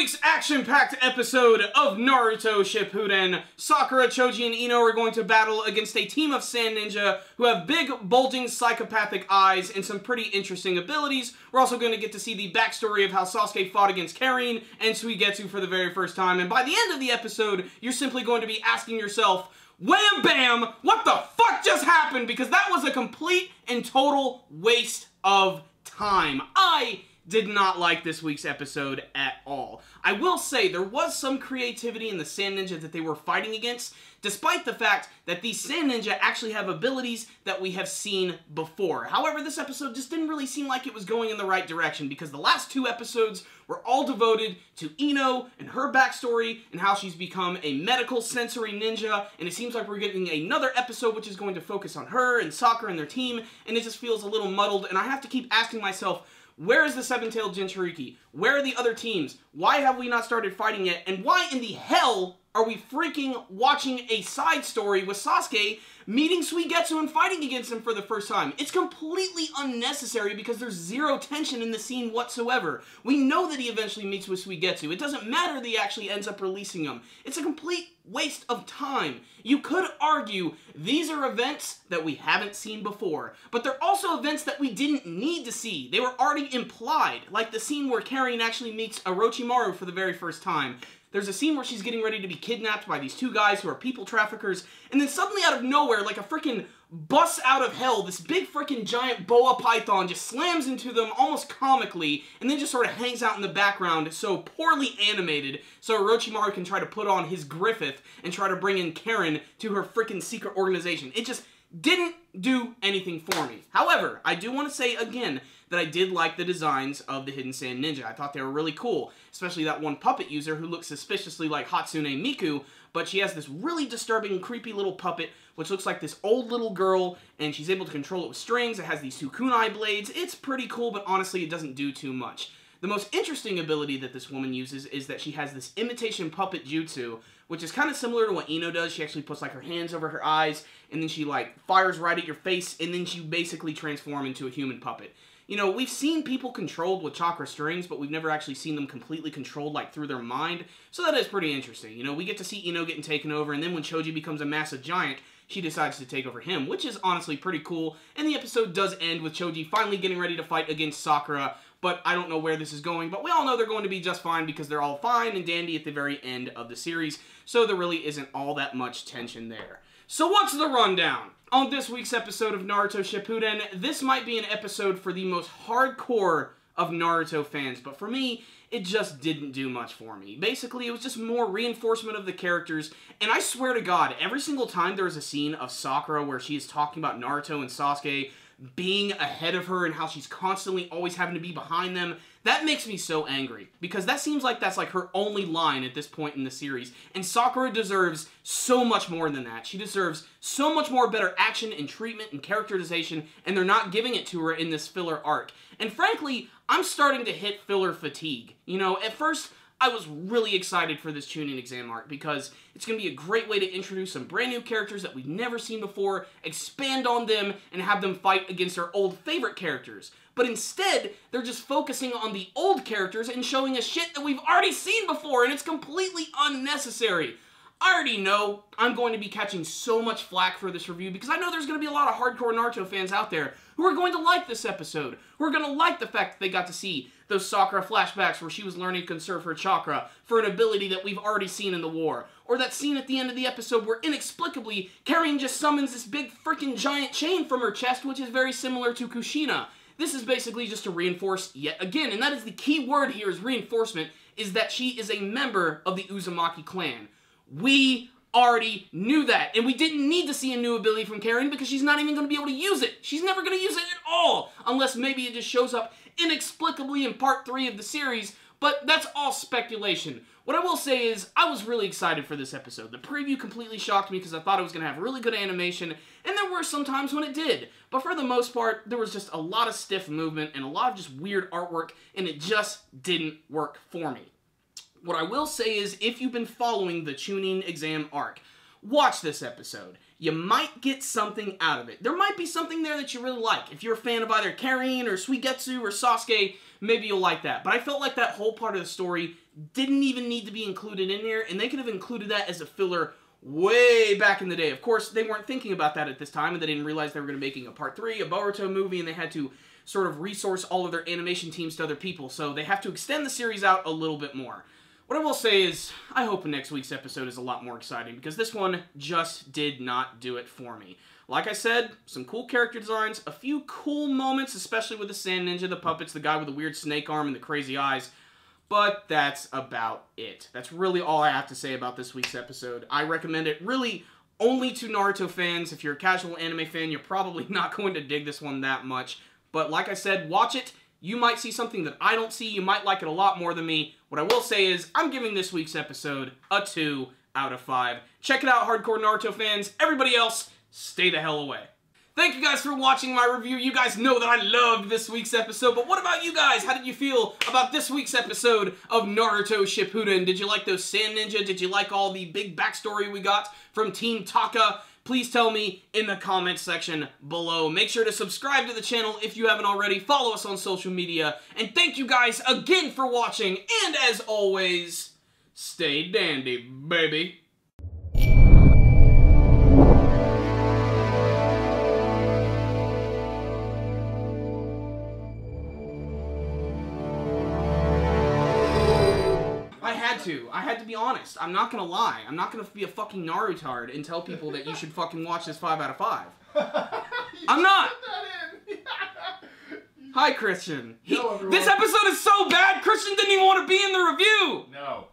week's action-packed episode of Naruto Shippuden, Sakura, Choji, and Ino are going to battle against a team of sand ninja who have big, bulging, psychopathic eyes and some pretty interesting abilities. We're also going to get to see the backstory of how Sasuke fought against Karin and Suigetsu for the very first time, and by the end of the episode, you're simply going to be asking yourself, wham bam, what the fuck just happened? Because that was a complete and total waste of time. I did not like this week's episode at all. I will say there was some creativity in the sand ninja that they were fighting against, despite the fact that these sand ninja actually have abilities that we have seen before. However, this episode just didn't really seem like it was going in the right direction, because the last two episodes were all devoted to Ino and her backstory and how she's become a medical sensory ninja, and it seems like we're getting another episode which is going to focus on her and Sakura and their team, and it just feels a little muddled, and I have to keep asking myself, where is the seven-tailed Jinchuriki? Where are the other teams? Why have we not started fighting yet? And why in the hell are we freaking watching a side story with Sasuke meeting Suigetsu and fighting against him for the first time? It's completely unnecessary because there's zero tension in the scene whatsoever. We know that he eventually meets with Suigetsu. It doesn't matter that he actually ends up releasing him. It's a complete waste of time. You could argue these are events that we haven't seen before, but they're also events that we didn't need to see. They were already implied, like the scene where Karin actually meets Orochimaru for the very first time. There's a scene where she's getting ready to be kidnapped by these two guys who are people traffickers, and then suddenly out of nowhere, like a freaking bus out of hell, this big freaking giant boa python just slams into them almost comically, and then just sort of hangs out in the background, so poorly animated, so Orochimaru can try to put on his Griffith and try to bring in Karin to her freaking secret organization. It just didn't do anything for me. However, I do want to say again that I did like the designs of the Hidden Sand Ninja. I thought they were really cool, especially that one puppet user who looks suspiciously like Hatsune Miku, but she has this really disturbing, creepy little puppet which looks like this old little girl, and she's able to control it with strings. It has these two kunai blades. It's pretty cool, but honestly, it doesn't do too much. The most interesting ability that this woman uses is that she has this imitation puppet jutsu, which is kind of similar to what Ino does. She actually puts like her hands over her eyes, and then she like fires right at your face, and then she basically transforms into a human puppet. You know, we've seen people controlled with chakra strings, but we've never actually seen them completely controlled, like, through their mind, so that is pretty interesting. You know, we get to see Ino getting taken over, and then when Choji becomes a massive giant, she decides to take over him, which is honestly pretty cool, and the episode does end with Choji finally getting ready to fight against Sakura, but I don't know where this is going, but we all know they're going to be just fine because they're all fine and dandy at the very end of the series, so there really isn't all that much tension there. So what's the rundown? On this week's episode of Naruto Shippuden, this might be an episode for the most hardcore of Naruto fans, but for me, it just didn't do much for me. Basically, it was just more reinforcement of the characters, and I swear to God, every single time there is a scene of Sakura where she is talking about Naruto and Sasuke being ahead of her and how she's constantly always having to be behind them, that makes me so angry, because that seems like that's like her only line at this point in the series, and Sakura deserves so much more than that. She deserves so much more better action and treatment and characterization, and they're not giving it to her in this filler arc. And frankly, I'm starting to hit filler fatigue. You know, at first, I was really excited for this Chunin exam arc because it's going to be a great way to introduce some brand new characters that we've never seen before, expand on them, and have them fight against our old favorite characters. But instead, they're just focusing on the old characters and showing us shit that we've already seen before, and it's completely unnecessary. I already know I'm going to be catching so much flack for this review because I know there's going to be a lot of hardcore Naruto fans out there who are going to like this episode, who are going to like the fact that they got to see those Sakura flashbacks where she was learning to conserve her chakra for an ability that we've already seen in the war, or that scene at the end of the episode where inexplicably Karin just summons this big freaking giant chain from her chest, which is very similar to Kushina. This is basically just to reinforce yet again, and that is the key word here is reinforcement, is that she is a member of the Uzumaki clan. We already knew that, and we didn't need to see a new ability from Karin because she's not even going to be able to use it. She's never going to use it at all, unless maybe it just shows up inexplicably in part 3 of the series, but that's all speculation. What I will say is, I was really excited for this episode. The preview completely shocked me because I thought it was going to have really good animation, and there were some times when it did. But for the most part, there was just a lot of stiff movement and a lot of just weird artwork, and it just didn't work for me. What I will say is, if you've been following the Chunin exam arc, watch this episode. You might get something out of it. There might be something there that you really like. If you're a fan of either Karin or Suigetsu or Sasuke, maybe you'll like that. But I felt like that whole part of the story didn't even need to be included in there, and they could have included that as a filler way back in the day. Of course, they weren't thinking about that at this time, and they didn't realize they were going to be making a Part 3, a Boruto movie, and they had to sort of resource all of their animation teams to other people, so they have to extend the series out a little bit more. What I will say is, I hope next week's episode is a lot more exciting, because this one just did not do it for me. Like I said, some cool character designs, a few cool moments, especially with the Sand Ninja, the puppets, the guy with the weird snake arm and the crazy eyes, but that's about it. That's really all I have to say about this week's episode. I recommend it really only to Naruto fans. If you're a casual anime fan, you're probably not going to dig this one that much. But like I said, watch it. You might see something that I don't see. You might like it a lot more than me. What I will say is, I'm giving this week's episode a 2 out of 5. Check it out, hardcore Naruto fans. Everybody else, stay the hell away. Thank you guys for watching my review. You guys know that I loved this week's episode, but what about you guys? How did you feel about this week's episode of Naruto Shippuden? Did you like those Sand Ninja? Did you like all the big backstory we got from Team Taka? Please tell me in the comments section below. Make sure to subscribe to the channel if you haven't already. Follow us on social media. And thank you guys again for watching. And as always, stay dandy, baby. I had to be honest. I'm not gonna lie. I'm not gonna be a fucking Narutard and tell people that you should fucking watch this 5 out of 5. I'm not! Hi, Christian. Hello, everyone. This episode is so bad, Christian didn't even want to be in the review! No.